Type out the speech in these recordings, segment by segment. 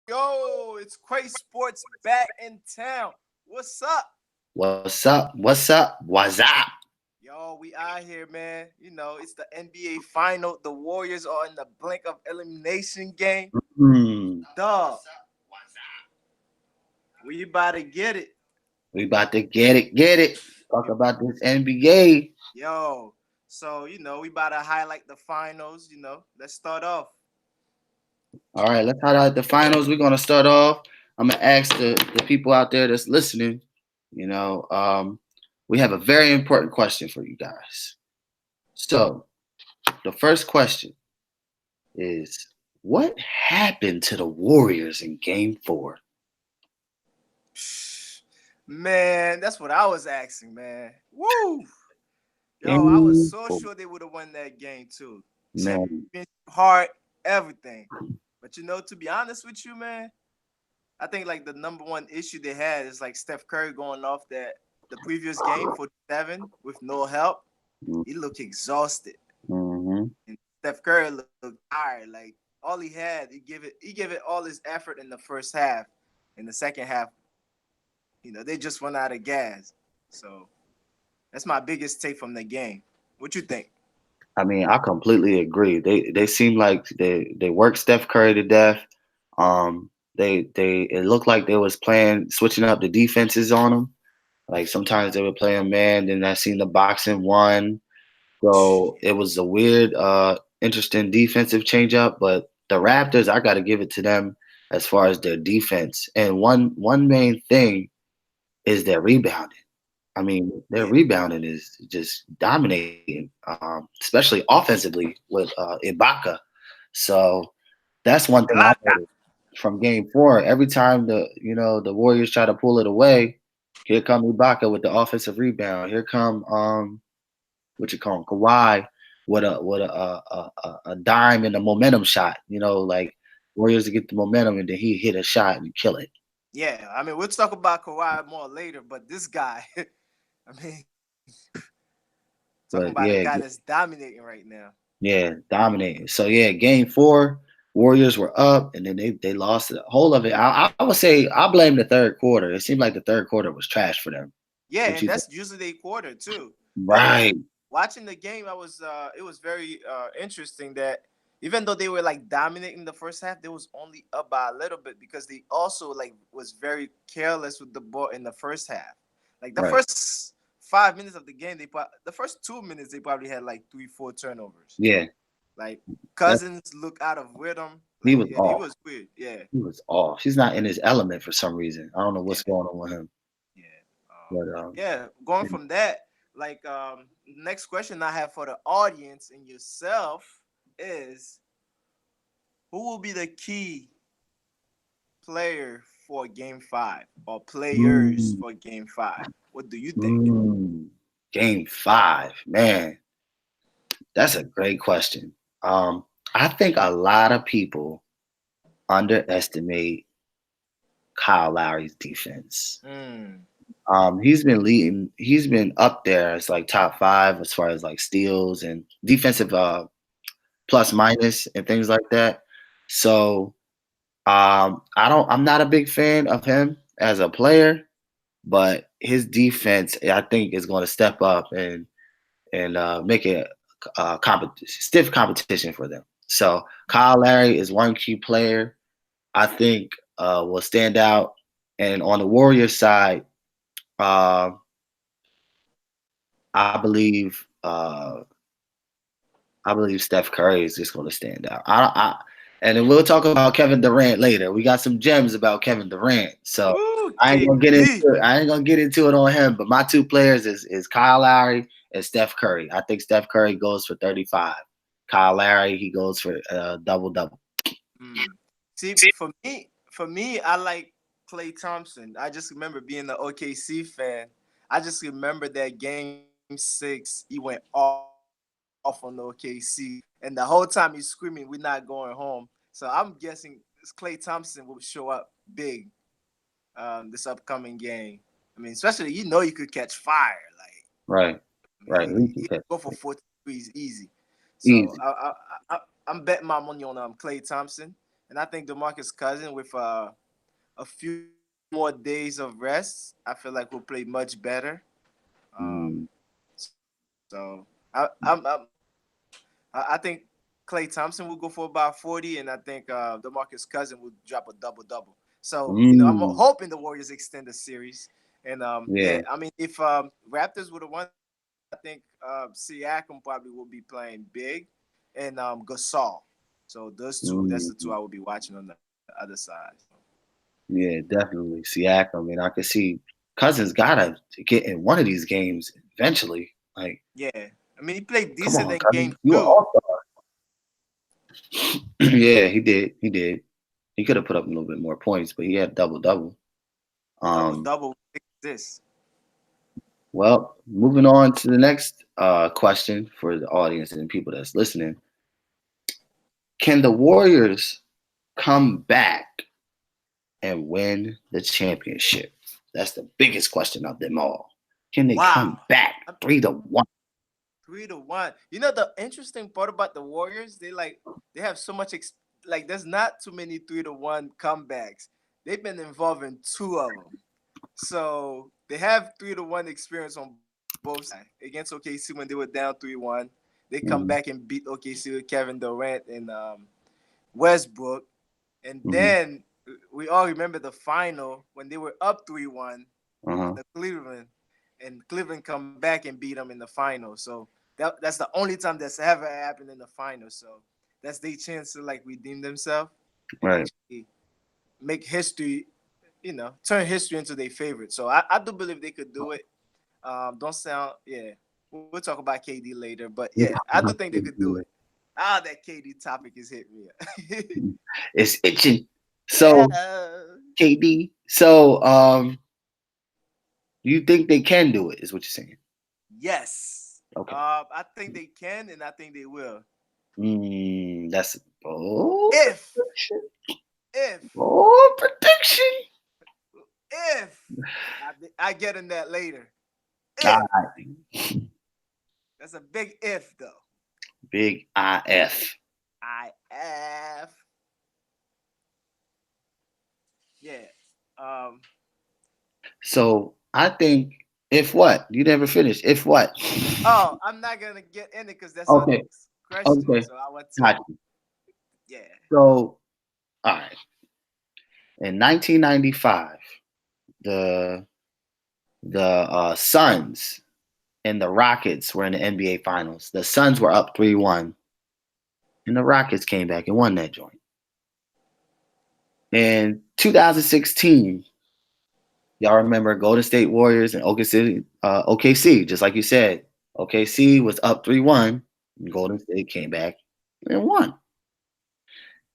Yo, it's Quay Sports back in town. What's up? What's up? What's up? What's up? Yo, we out here, man. It's the NBA final. The Warriors are in the blink of elimination game. Hmm. Dog, we about to get it. We about to get it, get it. Talk about this NBA. Yo, we about to highlight the finals. Let's start off. All right, let's highlight the finals. We're gonna start off. I'm gonna ask the people out there that's listening. You know, um, we have a very important question for you guys. So the first question is, what happened to the Warriors in Game Four? Man, that's what I was asking, man. Woo! Yo, I was Game so Four, sure they would have won that game too. man. Championship, heart, everything. But to be honest with you, man, I think like the number one issue they had is like Steph Curry going off the previous game for 7 with no help. He looked exhausted. Mm-hmm. And Steph Curry looked tired. Like all he had, he gave it all his effort in the first half. In the second half, they just run out of gas. So that's my biggest take from the game. What you think? I mean, I completely agree. They seem like they worked Steph Curry to death. They it looked like they was playing switching up the defenses on them. Like sometimes they would play a man, then I seen the boxing one. So it was a weird, interesting defensive change up. But the Raptors, I got to give it to them as far as their defense. And one main thing is their rebounding. I mean, their Yeah, rebounding is just dominating, especially offensively with Ibaka. So that's one thing I Ibaka. noticed from Game Four. Every time the Warriors try to pull it away, here come Ibaka with the offensive rebound. Here come what you call him, Kawhi with a dime and a momentum shot. Like Warriors to get the momentum and then he hit a shot and kill it. Yeah, I mean we'll talk about Kawhi more later, but this guy, I mean, talking about But a guy yeah, that's dominating right now. yeah, dominating. So yeah, Game Four, Warriors were up, and then they lost the whole of it. I would say I blame the third quarter. It seemed like the third quarter was trash for them. Yeah, What and you think? that's usually their quarter too. Because Right. watching the game, it was very interesting that even though they were like dominating the first half, they was only up by a little bit because they also like was very careless with the ball in the first half. Like the Right. first 5 minutes of the game, the first 2 minutes they probably had like 3, 4 turnovers. Yeah. Like That Cousins look out of rhythm. he Like was yeah, he off. was weird. Yeah, He was off. He's not in his element for some reason. I don't know yeah, what's going on with him. yeah. But Yeah. Going from that, like next question I have for the audience and yourself is who will be the key player for game 5 or players mm, for game 5? What do you think? mm, Game Five, man, that's a great question. Um, I think a lot of people underestimate Kyle Lowry's defense. Mm, He's been leading. He's been up there as like top five as far as like steals and defensive plus minus and things like that. So I'm not a big fan of him as a player, but his defense I think is going to step up and make it stiff competition for them. So Kyle Larry is one key player I think will stand out, and on the Warriors side. Uh, I believe I believe Steph Curry is just going to stand out. And then we'll talk about Kevin Durant later. We got some gems about Kevin Durant, so ooh, I ain't gonna get into KD. it. I ain't gonna get into it on him. But my two players is Kyle Lowry and Steph Curry. I think Steph Curry goes for 35. Kyle Lowry he goes for double double. Mm. See, for me, I like Clay Thompson. I just remember being an OKC fan. I just remember that game 6, he went off on OKC, and the whole time he's screaming, "We're not going home." So I'm guessing this Clay Thompson will show up big this upcoming game. I mean, especially you could catch fire. Like Right, right. he go for 40 degrees easy. So Easy. I'm betting my money on Clay Thompson. and I think DeMarcus Cousins with a few more days of rest, I feel like we'll play much better. Um, Mm, so I think Clay Thompson will go for about 40, and I think DeMarcus Cousins will drop a double double. So I'm mm, hoping the Warriors extend the series. And yeah. yeah, I mean, if Raptors would have won, I think Siakam probably will be playing big, and Gasol. So those two, that's the two Mm, I will be watching on the other side. yeah, definitely. Siakam. And I could see Cousins gotta get in one of these games eventually. Like, Yeah, I mean, he played come decent on, in Cousins. game You an two, all-star. Yeah, he did. He did. He could have put up a little bit more points, but he had double double. double Um, double this. well, moving on to the next question for the audience and people that's listening. Can the Warriors come back and win the championship? That's the biggest question of them all. Can they come Wow. back 3-1? 3-1. You know the interesting part about the Warriors, they have so much like there's not too many 3-1 comebacks. They've been involved in two of them. So they have 3-1 experience on both sides. Against OKC when they were down 3-1, they come back Mm-hmm. and beat OKC with Kevin Durant and Westbrook. And Mm-hmm. then we all remember the final when they were up 3-1 on Uh-huh. the Cleveland, and Cleveland come back and beat them in the final. So that's the only time that's ever happened in the final. So that's their chance to like redeem themselves and Right. actually make history, turn history into their favorite. So I do believe they could do it. Don't sound, yeah. We'll talk about KD later, but yeah, I do think they could do it. Ah, that KD topic is hitting me. It's itching. So Yeah. KD. So you think they can do it? Is what you're saying? Yes. Okay. I think they can, and I think they will. That's bold If, prediction. if, Bold prediction. if I get in that later. All If right. that's a big if though. Big IF. IF. Yeah. Um. So I think if what? You never finished. If what? Oh, I'm not gonna get in it because that's our Okay. next question. Okay. So I want to. Got you. Yeah. So all right. In 1995, the Suns and the Rockets were in the NBA Finals. The Suns were up 3-1, and the Rockets came back and won that joint. In 2016, y'all remember Golden State Warriors and OKC, just like you said. OKC was up 3-1, and Golden State came back and won.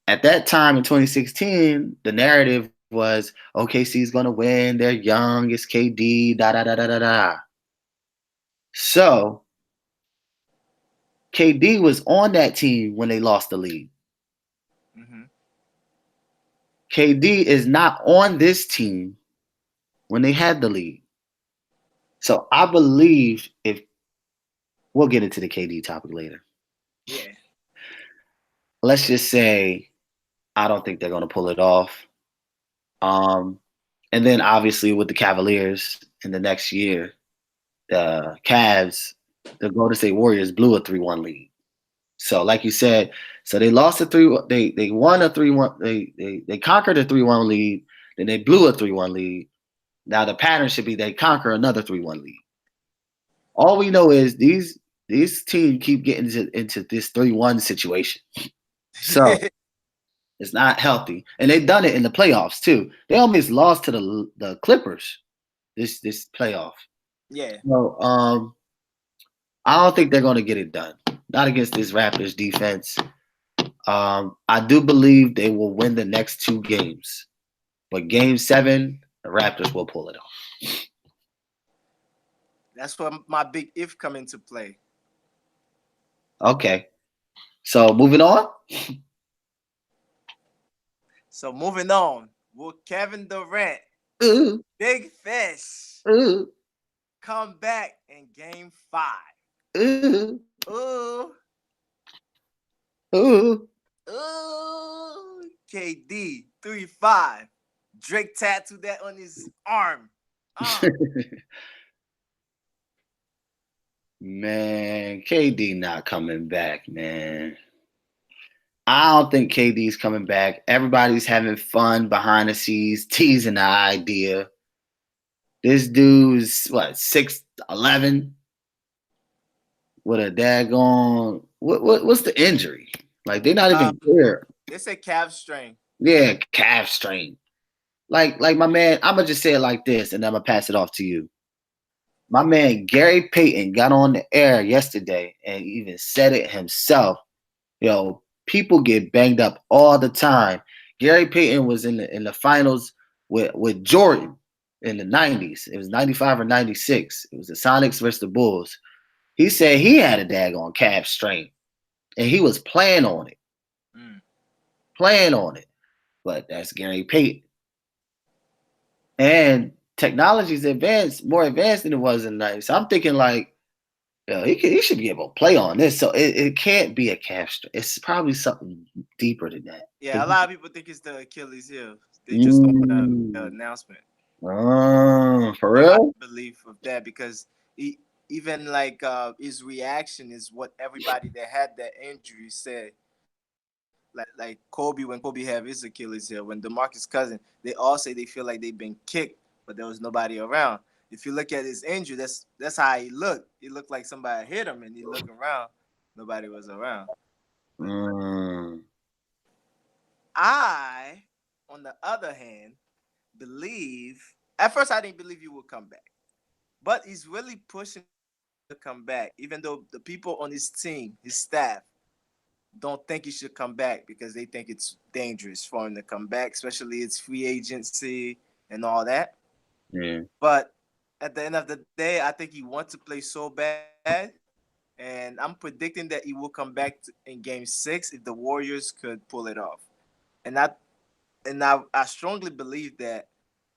At that time in 2016, the narrative was OKC is going to win. They're young. It's KD. Da da da da da da. So KD was on that team when they lost the lead. Mm-hmm. KD is not on this team when they had the lead. So I believe if we'll get into the KD topic later. Yeah. Let's just say I don't think they're going to pull it off. Um, and then obviously with the Cavaliers in the next year, the Cavs, the Golden State Warriors blew a 3-1 lead. So like you said, so they lost a 3 they won a 3-1 they conquered a 3-1 lead, then they blew a 3-1 lead. Now the pattern should be they conquer another 3-1 lead. All we know is these teams keep getting into this 3-1 situation. So it's not healthy. And they've done it in the playoffs too. They almost lost to the Clippers this playoff. Yeah. So I don't think they're gonna get it done. Not against this Raptors defense. I do believe they will win the next two games. But game 7, the Raptors will pull it off. That's where my big if come into play. Okay. So moving on. So moving on, will Kevin Durant, Ooh, big fish, ooh, come back in game 5? ooh, Ooh, ooh. ooh. KD 3-5. Drake tattooed that on his arm. Man, KD not coming back, man. I don't think KD's coming back. Everybody's having fun behind the scenes, teasing the idea. This dude's what 6'11" with a daggone what's the injury? Like they're not even clear. They say calf strain. Yeah, calf strain. Like my man, I'm gonna just say it like this, and I'm gonna pass it off to you. My man Gary Payton got on the air yesterday and even said it himself. Yo, people get banged up all the time. Gary Payton was in the finals with Jordan in the 90s. It was 95 or 96. It was the Sonics versus the Bulls. He said he had a daggone calf strain. And he was playing on it. Playing on it. But that's Gary Payton. And technology's advanced, more advanced than it was in the 90s. So I'm thinking like, yo, he should be able to play on this. So it can't be a calf strain. It's probably something deeper than that. Yeah, a lot of people think it's the Achilles heel. They just don't want the announcement. For real? I believe of that because even like his reaction is what everybody that had that injury said. Like Kobe, when Kobe had his Achilles heel, when DeMarcus Cousins, they all say they feel like they've been kicked, but there was nobody around. If you look at his injury, that's how he looked. He looked like somebody hit him, and he looked around, nobody was around. I, on the other hand, believe. At first, I didn't believe he would come back, but he's really pushing to come back, even though the people on his team, his staff, don't think he should come back because they think it's dangerous for him to come back, especially it's free agency and all that. Yeah. But at the end of the day, I think he wants to play so bad, and I'm predicting that he will come back in Game 6 if the Warriors could pull it off. And I strongly believe that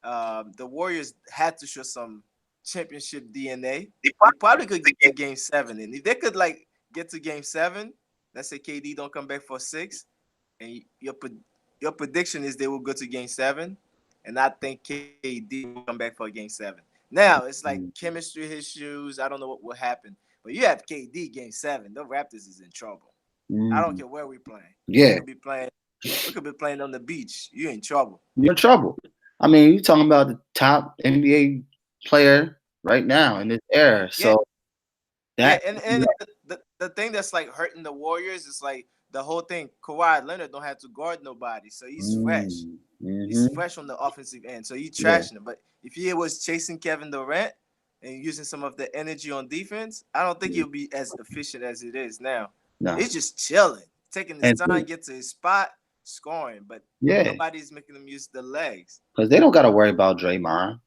the Warriors had to show some championship DNA. They probably could get to Game 7, and if they could like get to Game 7. Let's say KD don't come back for 6, and your prediction is they will go to Game 7, and I think KD will come back for Game 7. Now it's like chemistry issues. I don't know what will happen, but you have KD Game 7. The Raptors is in trouble. I don't care where we're playing. Yeah, we could be playing on the beach. You're in trouble. You're in trouble. I mean, you're talking about the top NBA player right now in this era. So and the thing that's like hurting the Warriors is like the whole thing. Kawhi Leonard don't have to guard nobody, so he's fresh. He's fresh on the offensive end, so he's trashing it. But if he was chasing Kevin Durant and using some of the energy on defense, I don't think he'll be as efficient as it is now. No. He's just chilling, taking his time, get to his spot, scoring. But nobody's making him use the legs because they don't got to worry about Draymond.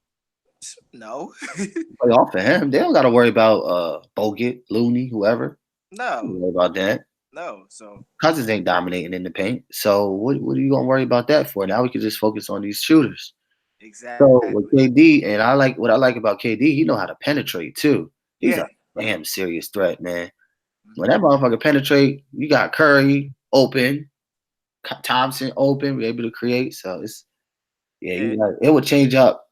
No. Play off of him. They don't got to worry about Bogut, Looney, whoever. No. Don't worry about that. No. So Cousins ain't dominating in the paint. So what are you gonna worry about that for? Now we can just focus on these shooters. Exactly. So with KD, and what I like about KD, he know how to penetrate too. He's a damn serious threat, man. When that motherfucker penetrate, you got Curry open, Thompson open, we're able to create. So it's it would change up.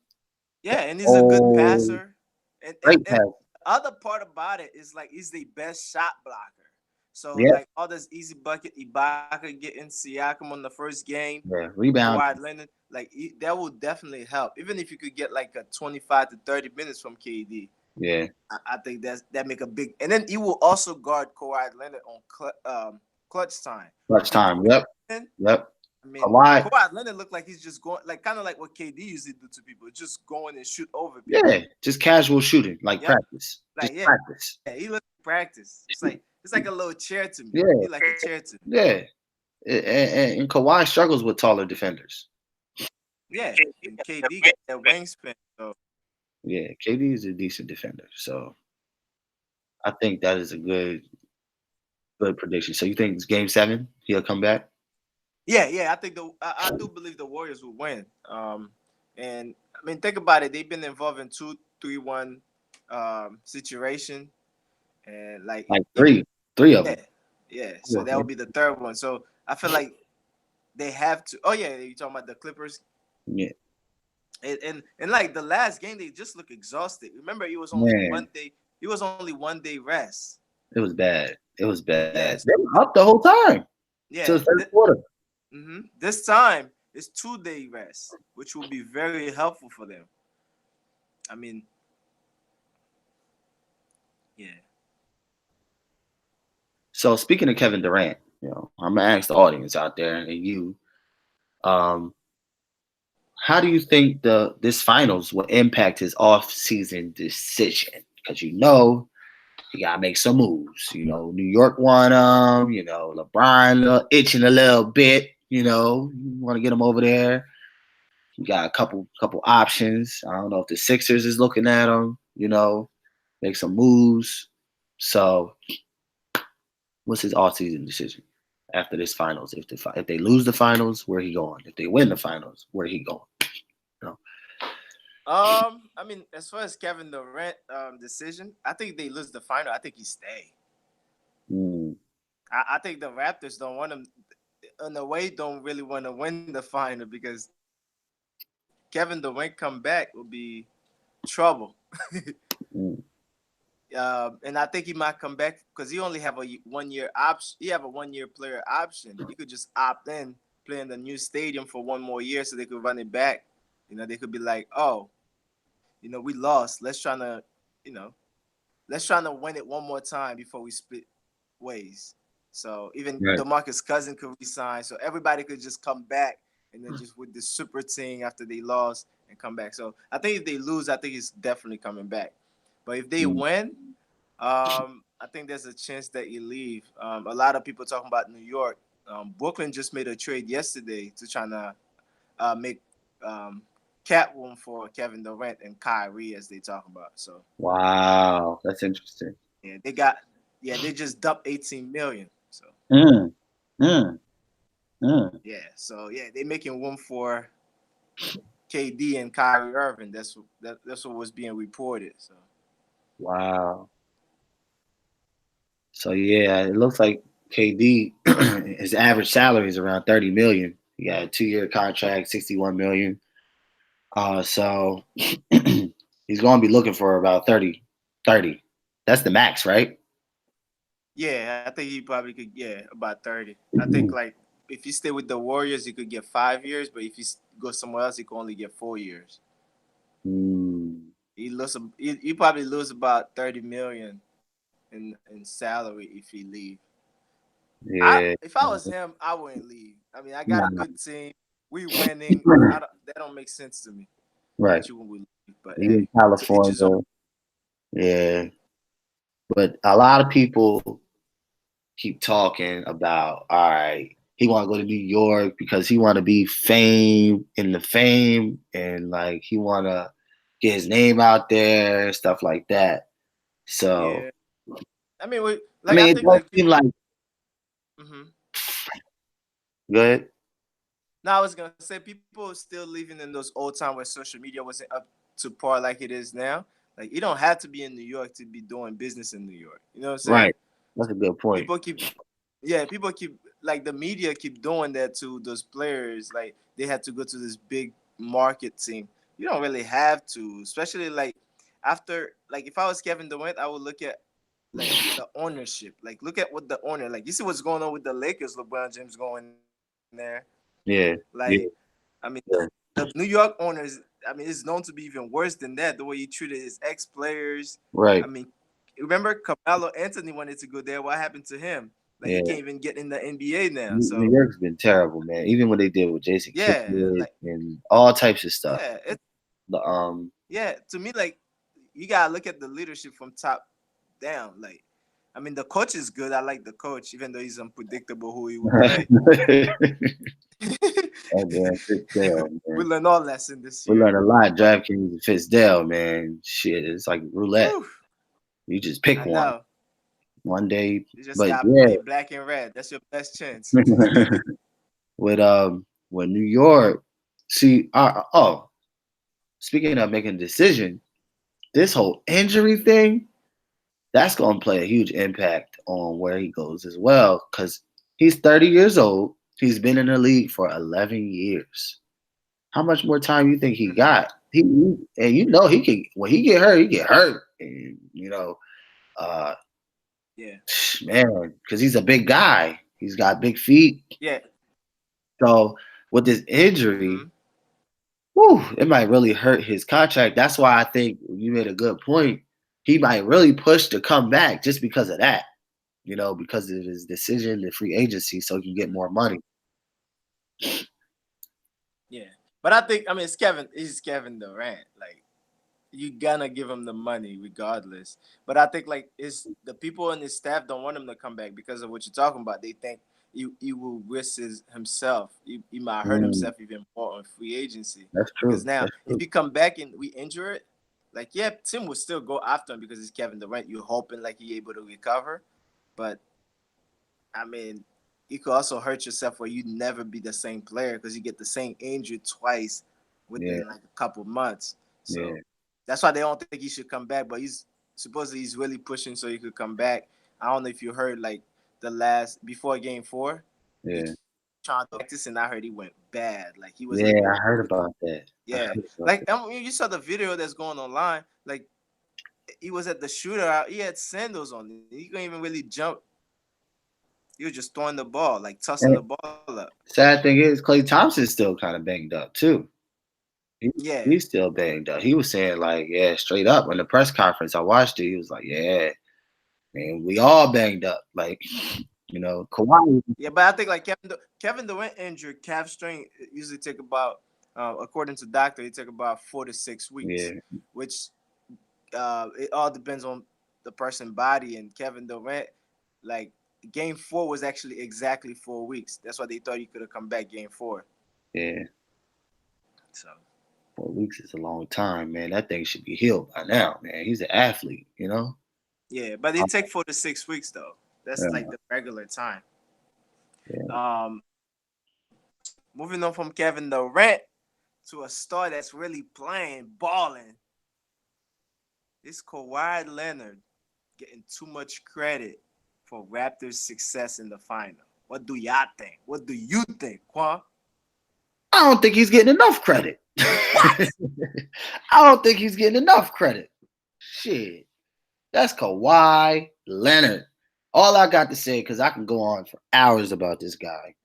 Yeah, and he's a good passer. And the other part about it is like he's the best shot blocker. So like all this easy bucket, Ibaka getting Siakam on the first game, rebound, Kawhi Leonard, like that will definitely help. Even if you could get like a 25 to 30 minutes from KD, I think that make a big. And then he will also guard Kawhi Leonard on clutch time. Clutch time, yep. I mean, Kawhi Leonard looked like he's just going, like kind of like what KD usually do to people, just going and shoot over people. Yeah, just casual shooting, like practice. Like practice. Yeah, he looked practice. It's like a little chair to me. Yeah, he like a chair to me. Yeah, and Kawhi struggles with taller defenders. Yeah, and KD got that wingspan. So. Yeah, KD is a decent defender. So I think that is a good prediction. So you think it's Game 7? He'll come back? Yeah. I think I do believe the Warriors will win. And I mean, think about it. They've been involved in 2-3-1 situation, and like three of them. Yeah. So that would be the third one. So I feel like they have to. Oh yeah, you talking about the Clippers? Yeah, And like the last game, they just look exhausted. Remember, it was only man, one day. It was only 1 day rest. it was bad. It was bad. Yes. They were up the whole time till Yeah. the third quarter. This time it's 2 day rest, which will be very helpful for them. I mean, yeah. So speaking of Kevin Durant, I'm gonna ask the audience out there and you, um, how do you think the this finals will impact his off-season decision? Because he gotta make some moves. New York won him. LeBron itching a little bit. You want to get him over there. You got a couple options. I don't know if the Sixers is looking at him. Make some moves. So, what's his off-season decision after this finals? If they lose the finals, where he going? If they win the finals, where he going? You know? I mean, as far as Kevin Durant decision, I think they lose the final. I think he stay. Mm, I think the Raptors don't want him. In a way, don't really want to win the final because Kevin Durant come back will be trouble. mm, And I think he might come back because he only have a 1 year option. He have a 1 year player option. He could just opt in, play in the new stadium for 1 more year, so they could run it back. They could be like, oh, we lost. You know, let's try to win it one more time before we split ways. So even right. DeMarcus Cousins could resign. So everybody could just come back and then just with the super team after they lost and come back. So I think if they lose, I think he's definitely coming back. But if they Mm, win, I think there's a chance that you leave. A lot of people talking about New York. Brooklyn just made a trade yesterday to try to make um, cap room for Kevin Durant and Kyrie as they talk about. So wow, that's interesting. yeah, they just dumped 18 million. So Mm, mm, mm. yeah, they're making room for KD and Kyrie Irving. That's what was being reported. So Wow. So yeah, it looks like KD his average salary is around 30 million. He got a 2-year contract, 61 million. So he's going to be looking for about 30, 30. That's the max, right? yeah, I think he probably could. Yeah, about 30. I think like if you stay with the Warriors, you could get 5 years, but if you go somewhere else, you can only get 4 years. Mm, He probably lose about 30 million in salary if he leave. yeah. If I was him, I wouldn't leave. I mean, I got a Nah, good team. We winning. That don't make sense to me right. that you would leave. But He in hey, to each his own. California. Yeah. But a lot of people keep talking about, all right, he want to go to New York because he want to be fame and like he want to get his name out there and stuff like that. So, Yeah, I mean, I I mean, it think does like seem people. like hmm good. Now I was gonna say people are still living in those old time where social media wasn't up to par like it is now. Like you don't have to be in New York to be doing business in New York. You know what I'm saying? Right. That's a good point. People keep Yeah, people keep like the media keep doing that to those players. Like they had to go to this big market team. You don't really have to, especially like after like if I was Kevin Durant, I would look at like the ownership. Like look at what the owner like. You see what's going on with the Lakers. LeBron James going there. Like Yeah. I Yeah. mean the New York owners. I mean it's known to be even worse than that. The way he treated his ex players. I Right. mean remember Carmelo Anthony wanted to go there. What happened to him? Like he Yeah. can't even get in the NBA now. New So York's been terrible, man. Even what they did with Jason Kidd yeah, like and all types of stuff. yeah, it The yeah. To me, like you gotta look at the leadership from top down. Like I mean, the coach is good. I like the coach, even though he's unpredictable who he would play. Oh man, Fizdale, We man. learned all lesson this We year. learned a lot. DraftKings and Fizdale, man. Shit, it's like roulette. Whew, You just pick I know. one day. You just But gotta yeah, play black and red. That's your best chance. with New York, see, speaking of making a decision, this whole injury thing, that's gonna play a huge impact on where he goes as well. Cause he's 30 years old. He's been in the league for 11 years. How much more time you think he Mhm. got? And you know he can when he get hurt. And uh Yeah. man, because he's a big guy. He's got big feet. Yeah. So with this injury, Mhm. whew, it might really hurt his contract. That's why I think you made a good point. He might really push to come back just because of that. Because of his decision to free agency, so he can get more money. Yeah. But I think, I mean, it's Kevin. He's Kevin Durant. Like, you gonna give him the money regardless. But I think like is the people on his staff don't want him to come back because of what you're talking about. They think he will risk himself. He might hurt Mm, himself even more on free agency. that's Because true. now That's if true. he come back and we injure it, like yeah, Tim will still go after him because he's Kevin Durant. You're hoping like he able to recover. But I mean, you could also hurt yourself where you never be the same player because you get the same injury twice Yeah, within like a couple months. yeah, So that's why they don't think he should come back. But he's supposedly he's really pushing so he could come back. I don't know if you heard like the last before game 4, he yeah, tried to practice and I heard he went bad. Like he wasn't yeah. able I to heard really, about that. I yeah. heard about Like that. I mean, you saw the video that's going online. Like he was at the shootout. He had sandals on. He couldn't even really jump. He was just throwing the ball, like tossing the And ball up. sad thing is, Clay Thompson's still kind of banged up too. He, Yeah, he's still banged up. He was saying like, yeah, straight up in the press conference. I watched it. He was like, yeah, man, we all banged up. Like, Kawhi. yeah, but I think like Kevin Durant injured calf strain usually take about, according to doctor, it take about 4 to 6 weeks, Yeah, which it all depends on the person body. And Kevin Durant, like game 4 was actually exactly 4 weeks. That's why they thought he could have come back game 4. yeah. So 4 weeks is a long time, man. That thing should be healed by now, man. He's an athlete. yeah, but it take 4 to 6 weeks though. That's like Yeah, the regular time. yeah. Um, moving on from Kevin Durant to a star that's really playing, balling. This Kawhi Leonard getting too much credit for Raptors' success in the final. What do y'all think? What do you think, Quan? I don't think he's getting enough credit. I What? don't think he's getting enough credit. Shit. That's Kawhi Leonard. All I got to say, because I can go on for hours about this guy.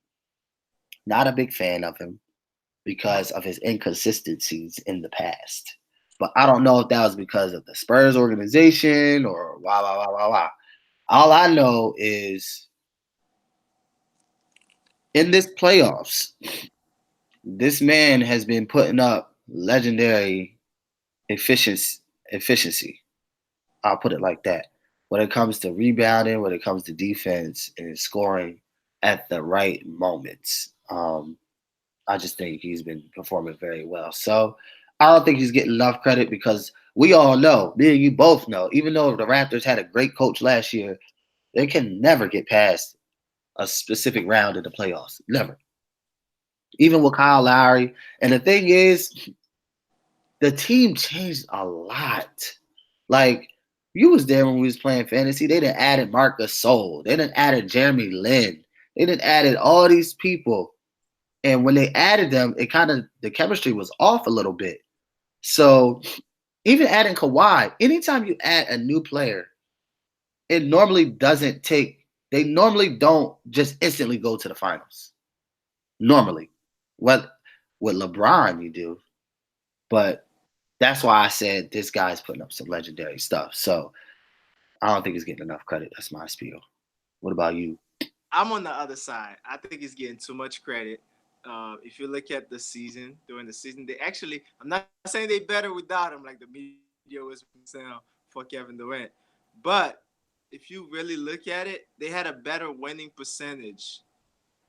Not a big fan of him because of his inconsistencies in the past. But I don't know if that was because of the Spurs organization or wah, wah, wah, wah, wah. All I know is in this playoffs, this man has been putting up legendary efficiency. I'll put it like that. When it comes to rebounding, when it comes to defense and scoring at the right moments, I just think he's been performing very well. So I don't think he's getting enough credit because we all know, me and you both know, even though the Raptors had a great coach last year, they can never get past a specific round in the playoffs. Never. Even with Kyle Lowry. And the thing is, the team changed a lot. Like you was there when we was playing fantasy. They done added Marc Gasol. They done added Jeremy Lin. They done added all these people. And when they added them, it kind of the chemistry was off a little bit. So even adding Kawhi, anytime you add a new player, it normally doesn't take. They normally don't just instantly go to the finals. Normally, what with LeBron you do, but that's why I said this guy's putting up some legendary stuff. So I don't think he's getting enough credit. That's my spiel. What about you? I'm on the other side. I think he's getting too much credit. If you look at the season, during the season, they actually, I'm not saying they better without him, like the media was saying for Kevin Durant. But if you really look at it, they had a better winning percentage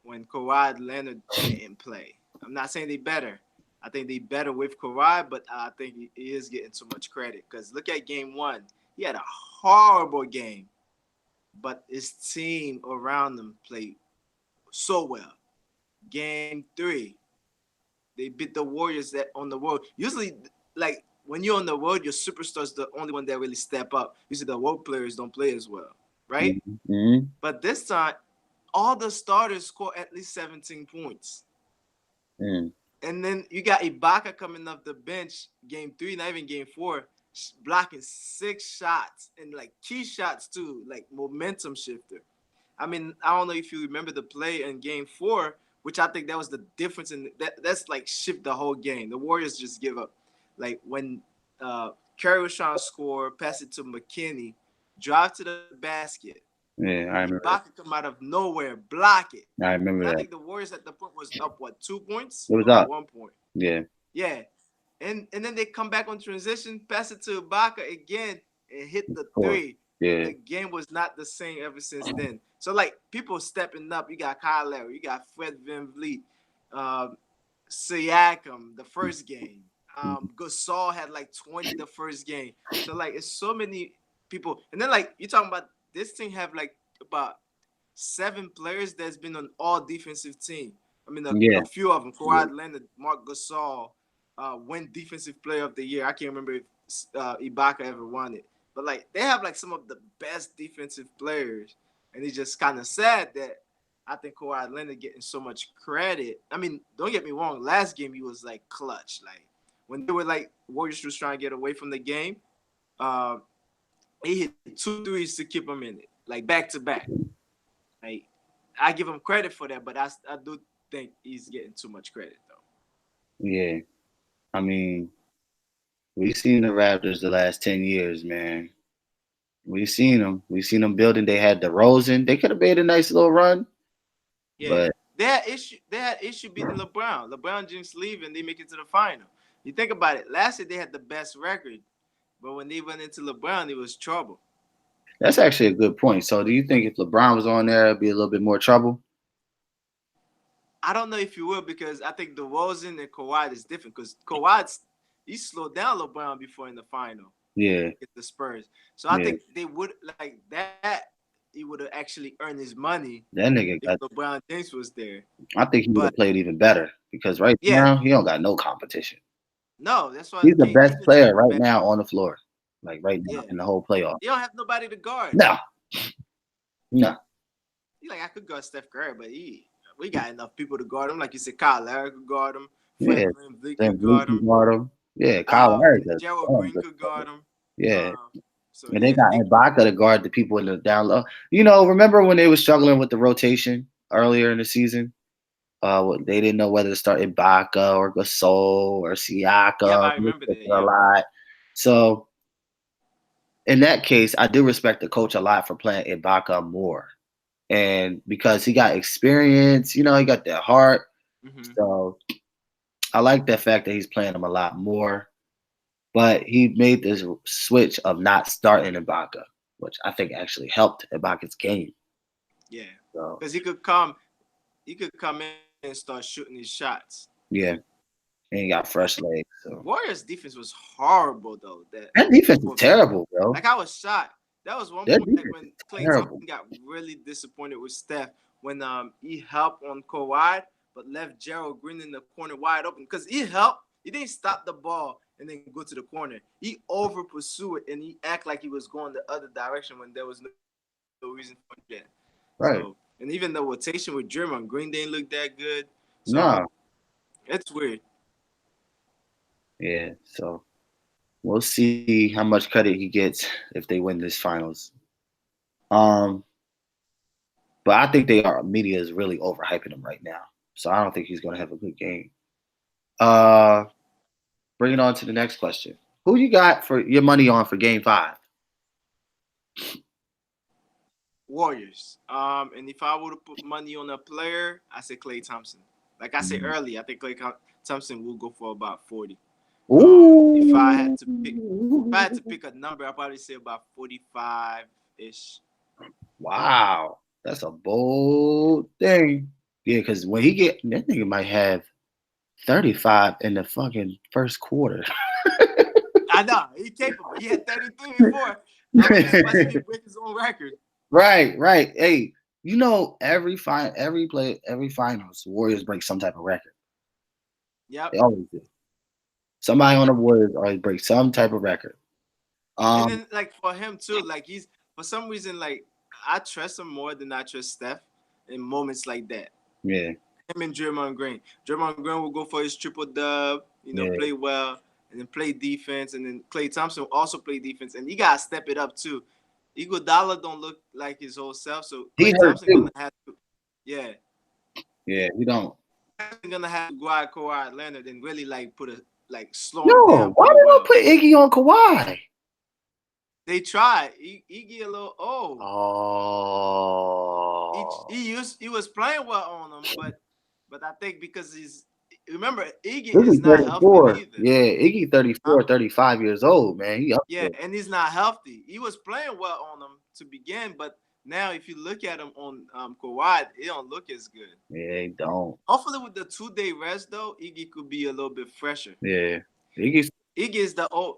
when Kawhi Leonard didn't play. I'm not saying they better. I think they better with Kawhi, but I think he is getting too much credit because look at game 1. He had a horrible game, but his team around him played so well. Game 3, they beat the Warriors that on the road. Usually, like when you're on the road, your superstar's the only one that really step up. Usually, the role players don't play as well, right? Mm-hmm. But this time, all the starters score at least 17 points. Mm. And then you got Ibaka coming off the bench, game 3, not even game 4, blocking 6 shots and like key shots too, like momentum shifter. I mean, I don't know if you remember the play in game 4, which I think that was the difference in that's like shift the whole game. The Warriors just give up. Like when Curry was trying to score, pass it to McKinney, drive to the basket. Yeah, I remember that. Ibaka come out of nowhere, block it. I remember And I that. think the Warriors at the point was up, what, 2 points It was or up. 1 point? Yeah. Yeah. And then they come back on transition, pass it to Ibaka again, and hit the Cool. 3. Yeah. The game was not the same ever since then. So, like, people stepping up. You got Kyle Lowry. You got Fred VanVleet. Siakam, the first game. Gasol had, like, 20 the first game. So, like, it's so many people. And then, like, you're talking about this team have, like, about 7 players that's been on all defensive team. I mean, a few of them. Kawhi Leonard, Marc Gasol, win Defensive Player of the Year. I can't remember if Ibaka ever won it. But, like, they have, like, some of the best defensive players. And it's just kind of sad that I think Kawhi Leonard getting so much credit. I mean, don't get me wrong. Last game, he was, like, clutch. Like, when they were, like, Warriors was trying to get away from the game, he hit 2 threes to keep him in it, like, back-to-back. Like, I give him credit for that, but I do think he's getting too much credit, though. Yeah. I mean, we've seen the Raptors the last 10 years, man. We've seen them. We've seen them building. They had DeRozan. They could have made a nice little run. Yeah. But They had issue beating LeBron. LeBron James leave and they make it to the final. You think about it. Last year they had the best record, but when they went into LeBron, it was trouble. that's actually a good point. So do you think if LeBron was on there, it'd be a little bit more trouble? I don't know if you will, because I think DeRozan and Kawhi is different, because Kawhi, he slowed down LeBron before in the final. Yeah. Against the Spurs. So I think they would, like that, he would have actually earned his money That nigga if LeBron James was there. I think he would have played even better, because right now he don't got no competition. No, that's why he's the best player right now on the floor. Like right now in the whole playoff. You don't have nobody to guard. No. He like, I could guard Steph Curry, but we got enough people to guard him. Like you said, Kyle Lowry could guard him. Fred VanVleet could guard him. Yeah, Kyle Lowry does. Gerald Green could guard him. Yeah. And they got Ibaka to guard the people in the down low. You know, remember when they were struggling with the rotation earlier in the season? They didn't know whether to start Ibaka or Gasol or Siakam. Yeah, I remember that. A lot. So in that case, I do respect the coach a lot for playing Ibaka more. And because he got experience, you know, he got that heart. Mm-hmm. So I like the fact that he's playing him a lot more. But he made this switch of not starting Ibaka, which I think actually helped Ibaka's game. Yeah, because he could come in and start shooting his shots. Yeah, and he got fresh legs. So. Warriors' defense was horrible, though. That defense is terrible, bro. Like, I was shocked. That was one point like, when Klay Thompson got really disappointed with Steph when he helped on Kawhi, but left Gerald Green in the corner wide open, because he helped. He didn't stop the ball and then go to the corner. He over pursued it and he act like he was going the other direction when there was no reason for that. Right. So, and even the rotation with Draymond Green didn't look that good. So no. It's weird. Yeah, so we'll see how much credit he gets if they win this finals. But I think media is really overhyping him right now. So I don't think he's gonna have a good game. Bring it on to the next question. Who you got for your money on for Game 5? Warriors. And if I were to put money on a player, I say Klay Thompson. Like I said earlier, I think Klay Thompson will go for about 40. If I had to pick a number, I'd probably say about 45-ish. Wow, that's a bold thing. Yeah, because when that nigga might have 35 in the fucking first quarter. I know. He's capable. He had 33 before. He break his own record. Right. Hey, you know, every finals, Warriors break some type of record. Yep. They always do. Somebody on the Warriors always breaks some type of record. And then, like, for him, too, like, he's, for some reason, like, I trust him more than I trust Steph. in moments like that. Yeah. Him and Draymond Green. Draymond Green will go for his triple dub, Yeah. play well, and then play defense. And then Klay Thompson will also play defense. And you gotta step it up too. Iguodala don't look like his whole self, so He Klay hurt Thompson too. gonna have to, yeah, Yeah, he don't. gonna have to guard Kawhi Leonard and really like slow him No, down why pretty did I well. put Iggy on Kawhi? They tried. Iggy a little old. Oh. He was playing well on him, but I think because remember Iggy is Iggy not healthy 34. either. Yeah, Iggy 34, 35 years old, man. He up Yeah, there. and he's not healthy. He was playing well on him to begin, but now if you look at him on Kawhi, it don't look as good. Yeah, he don't. Hopefully with the 2-day rest though, Iggy could be a little bit fresher. Yeah. Iggy Is the old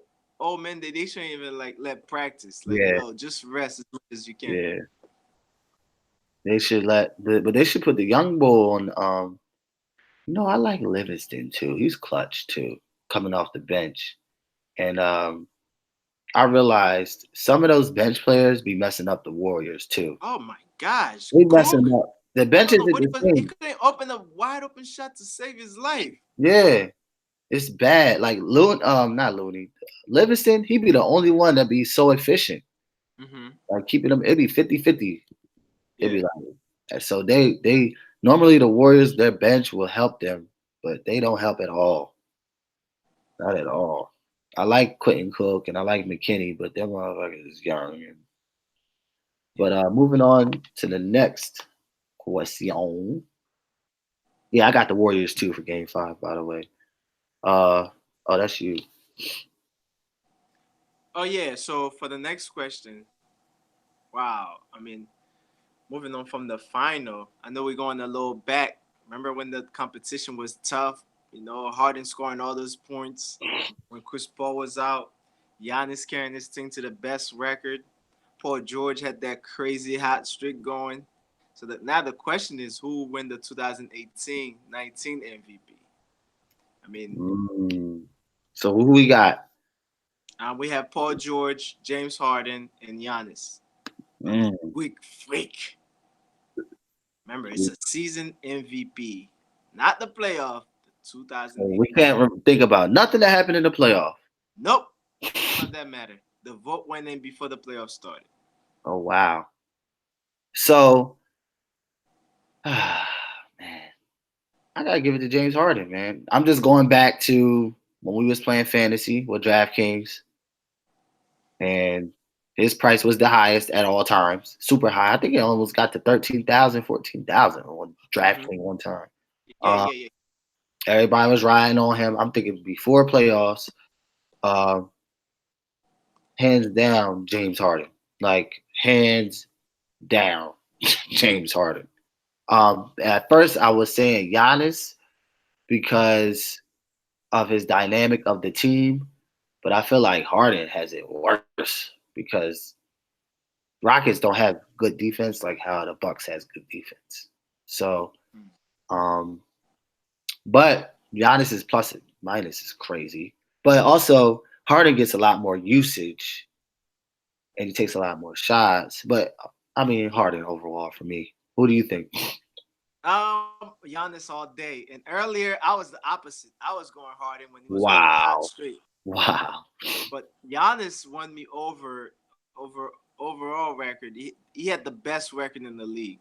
man that they shouldn't even like let practice. Like, Yeah. yo, just rest as much as you can. Yeah. They should but they should put the young bull on. I like Livingston too. He's clutch too, coming off the bench. And I realized some of those bench players be messing up the Warriors too. Oh my gosh, They messing up. The bench isn't the he same. couldn't open a wide open shot to save his life. Yeah, it's bad. Like not Looney, Livingston. He be the only one that be so efficient. Mm-hmm. Like keeping them, it'd be 50-50. Yeah. It'd be like so. They normally the Warriors, their bench will help them, but they don't help at all. Not at all. I like Quentin Cook and I like McKinney, but them motherfuckers is young. But moving on to the next question. Yeah, I got the Warriors too for Game 5, by the way. Oh, that's you. Oh yeah. So for the next question, wow. I mean, moving on from the final, I know we're going a little back. Remember when the competition was tough? Harden scoring all those points when Chris Paul was out. Giannis carrying his team to the best record. Paul George had that crazy hot streak going. So now the question is, who will win the 2018-19 MVP? I mean, So who we got? We have Paul George, James Harden, and Giannis. Quick freak. Remember, it's a season MVP, not the playoff. The 2018. We can't think about nothing that happened in the playoff. Nope. Not that matter. The vote went in before the playoffs started. Oh wow. So, man, I gotta give it to James Harden, man. I'm just going back to when we was playing fantasy with DraftKings, and his price was the highest at all times, super high. I think it almost got to 13,000, 14,000 on DraftKings one time. Yeah. Everybody was riding on him. I'm thinking before playoffs, hands down, James Harden. Like hands down, James Harden. At first, I was saying Giannis because of his dynamic of the team, but I feel like Harden has it worse because Rockets don't have good defense like how the Bucks has good defense. So, but Giannis's plus and minus is crazy. But also, Harden gets a lot more usage, and he takes a lot more shots. But I mean, Harden overall for me. Who do you think? Giannis all day. And earlier, I was the opposite. I was going Harden when he was Wow. straight. Wow. But Giannis won me over overall record. He had the best record in the league.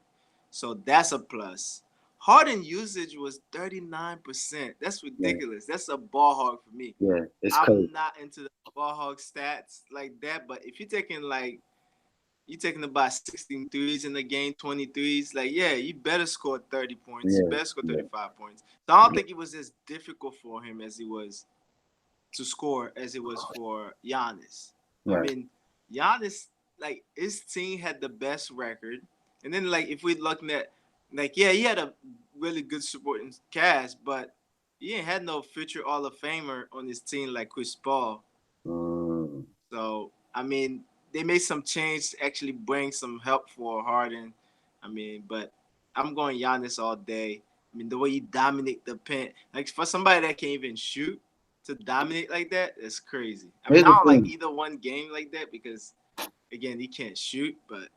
So that's a plus. Harden usage was 39%. That's ridiculous. Yeah. That's a ball hog for me. Yeah, I'm crazy. not into the ball hog stats like that, but if you're taking about 16 threes in the game, 23s, like, yeah, you better score 30 points. You better score 35 points. So I don't think it was as difficult for him as it was to score as it was for Giannis. Right. I mean, Giannis, like, his team had the best record. And then, like, if we're looking at, like, yeah, he had a really good supporting cast, but he ain't had no future Hall of Famer on his team like Chris Paul. So, I mean, they made some change to actually bring some help for Harden. I mean, but I'm going Giannis all day. I mean, the way he dominate the paint, like for somebody that can't even shoot to dominate like that, it's crazy. I mean, I don't like either one game like that because, again, he can't shoot. But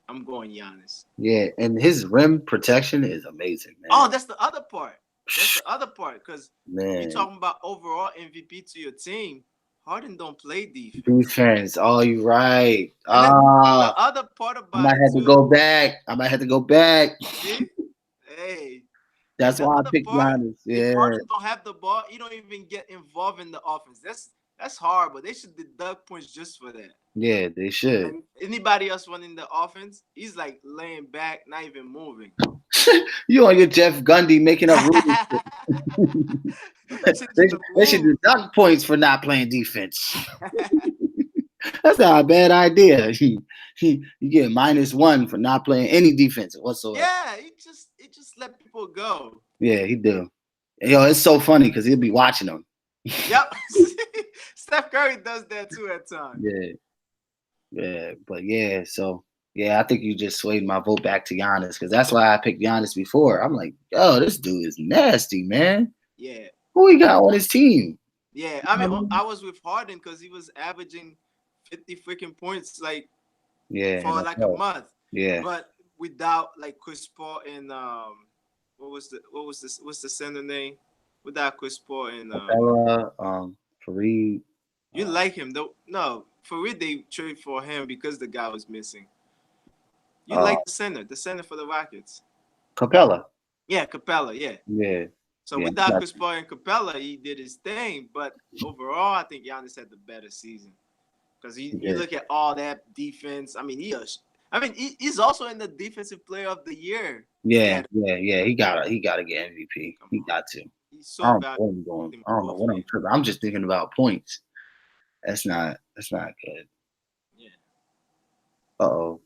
I'm going Giannis. Yeah, and his rim protection is amazing, man. Oh, that's the other part. That's the other part. Because you Man, talking about overall MVP to your team. Harden don't play defense. defense. Oh, you right. And then the Ah, other part I about might it have to too. go back. I might have to go back. See? Hey. And That's the why I other picked part, Giannis. if Yeah, Harden don't have the ball, he don't even get involved in the offense. That's horrible. They should deduct points just for that. yeah, they should. And anybody else running the offense, he's like laying back, not even moving. You on your Jeff Gundy making up rules. Changing the They should rules. deduct points for not playing defense. That's not a bad idea. You get -1 for not playing any defense whatsoever. Yeah, he just let people go. Yeah, he do. Yo, it's so funny because he'll be watching them. Yep. Steph Curry does that too at times. Yeah, yeah, but yeah, so yeah, I think you just swayed my vote back to Giannis because that's why I picked Giannis before. I'm like, yo, this dude is nasty, man. Yeah. Who he got on his team? Yeah. I mean, I was with Harden because he was averaging 50 freaking points like Yeah, for like a month. yeah. But without like Chris Paul and what's the center name? Without Chris Paul and Capella, Fareed. you like him though? No, for real they trade for him because the guy was missing. You like the center for the Rockets. Capella. Yeah, Capella. Yeah. Yeah. So Yeah, without gotcha. Chris Paul and Capella, he did his thing. But overall, I think Giannis had the better season because you did. look at all that defense. I mean, he's also in the defensive player of the year. Yeah. He gotta get MVP. He got to. He's so I don't know valuable. what I'm doing. I don't know what I'm tripping. I'm just thinking about points. That's not good. Yeah. Uh-oh.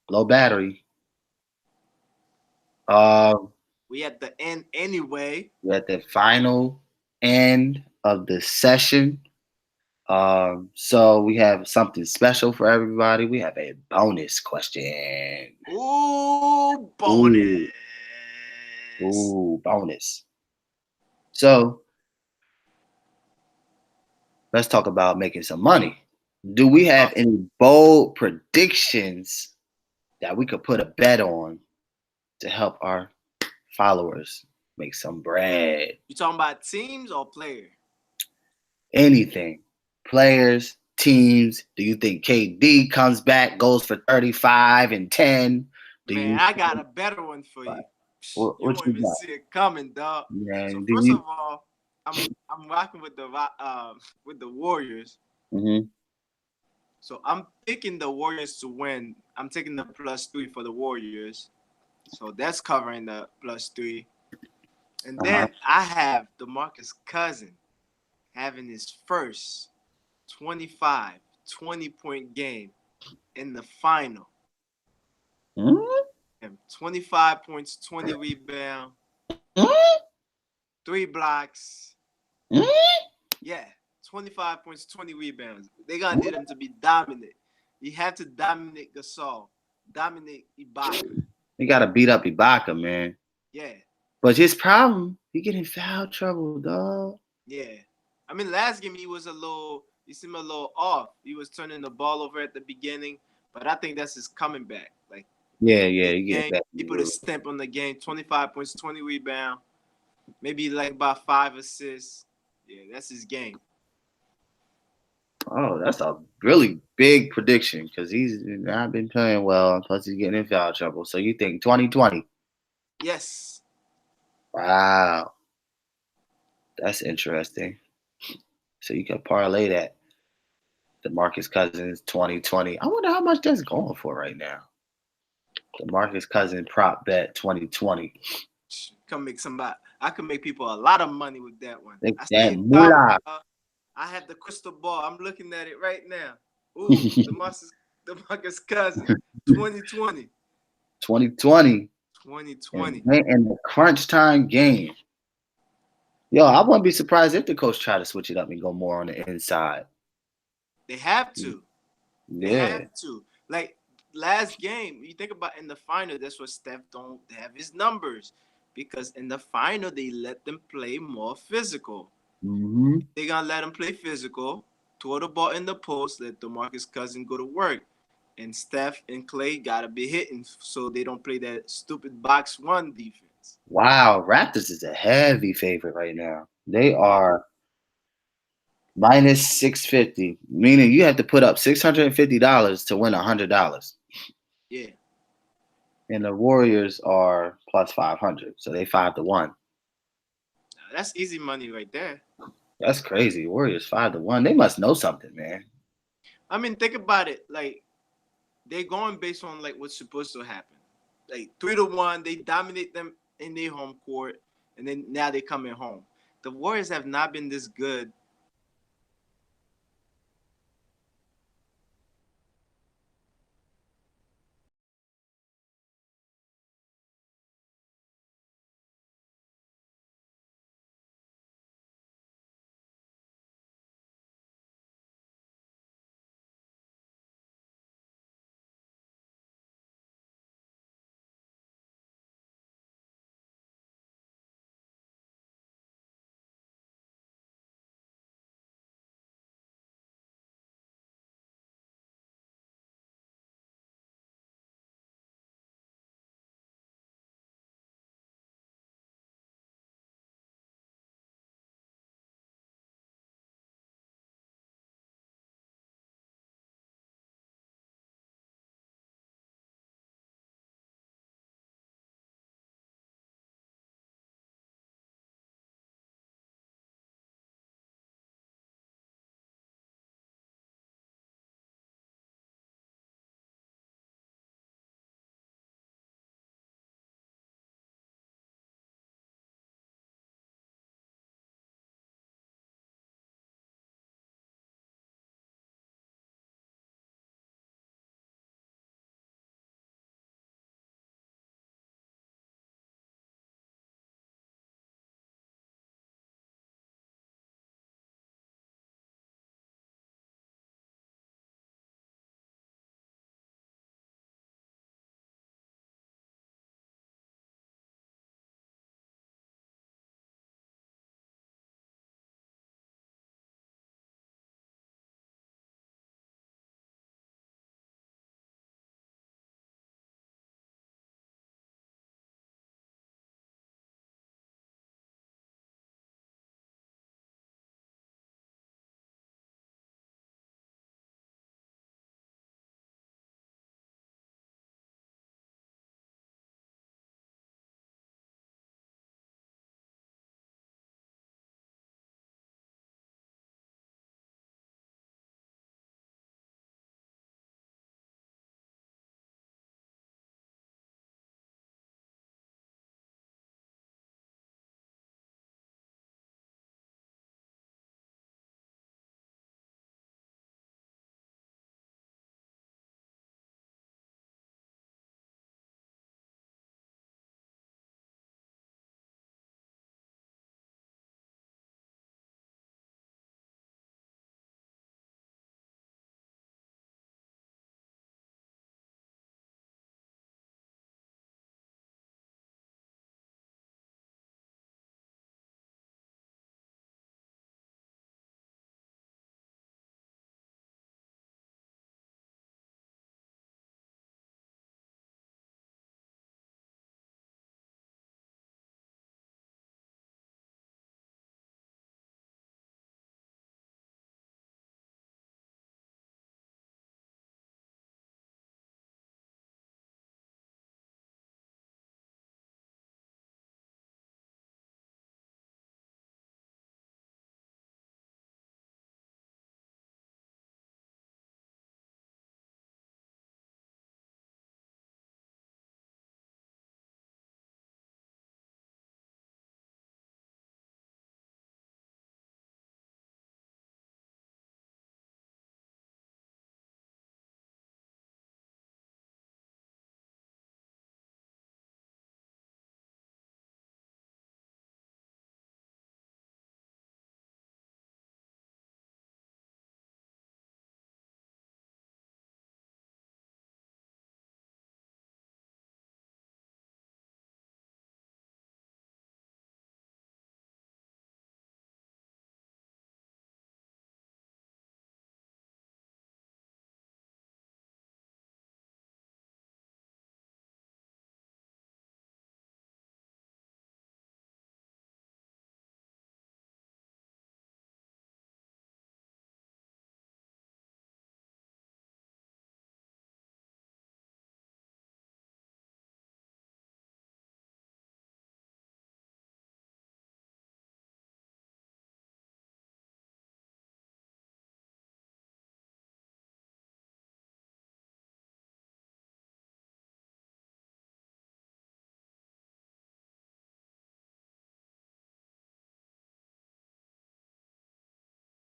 Low battery. We at the end anyway. We're at the final end of the session. So we have something special for everybody. We have a bonus question. Ooh, bonus. Ooh, bonus. So let's talk about making some money. Do we have any bold predictions that we could put a bet on to help our followers make some bread? You talking about teams or player? Anything. Players, teams. Do you think KD comes back, goes for 35 and 10? I got a better one for you. What You won't even see it coming, dog. Man, so first of all, I'm rocking with the Warriors. Mm-hmm. So I'm picking the Warriors to win. I'm taking the +3 for the Warriors. So that's covering the +3. And then I have DeMarcus Cousins having his first 20-point game in the final. Mm-hmm. 25 points, 20 rebounds, 3 blocks. Yeah, 25 points, 20 rebounds. They're going to need him to be dominant. You have to dominate Gasol, dominate Ibaka. You got to beat up Ibaka, man. Yeah. But his problem, he get in foul trouble, dog. Yeah. I mean, last game he seemed a little off. He was turning the ball over at the beginning, but I think that's his coming back. Like, he put a stamp on the game. 25 points, 20 rebounds, maybe like about 5 assists. Yeah, that's his game. Oh, that's a really big prediction because he's not been playing well. Plus, he's getting in foul trouble. So you think 2020? Yes. Wow, that's interesting. So you can parlay that. DeMarcus Cousins 2020. I wonder how much that's going for right now. DeMarcus Cousins prop bet 2020. Come make somebody. I could make people a lot of money with that one. I have the crystal ball. I'm looking at it right now. Ooh, DeMarcus Cousins 2020. 2020. 2020. In the crunch time game. Yo, I wouldn't be surprised if the coach tried to switch it up and go more on the inside. They have to. Yeah. They have to. Like last game, you think about in the final, that's what Steph don't have his numbers. Because in the final, they let them play more physical. Mm-hmm. They're going to let them play physical, throw the ball in the post, let DeMarcus Cousins go to work. And Steph and Clay gotta be hitting so they don't play that stupid box one defense. Wow, Raptors is a heavy favorite right now. They Yeah, are minus 650, meaning you have to put up $650 to win $100. yeah. And the Warriors are plus 500, so they 5-1. That's easy money right there. That's crazy. Warriors 5-1. They must know something, man. I mean, think about it. Like they're going based on like what's supposed to happen. Like 3-1, they dominate them in their home court, and then now they coming home. The Warriors have not been this good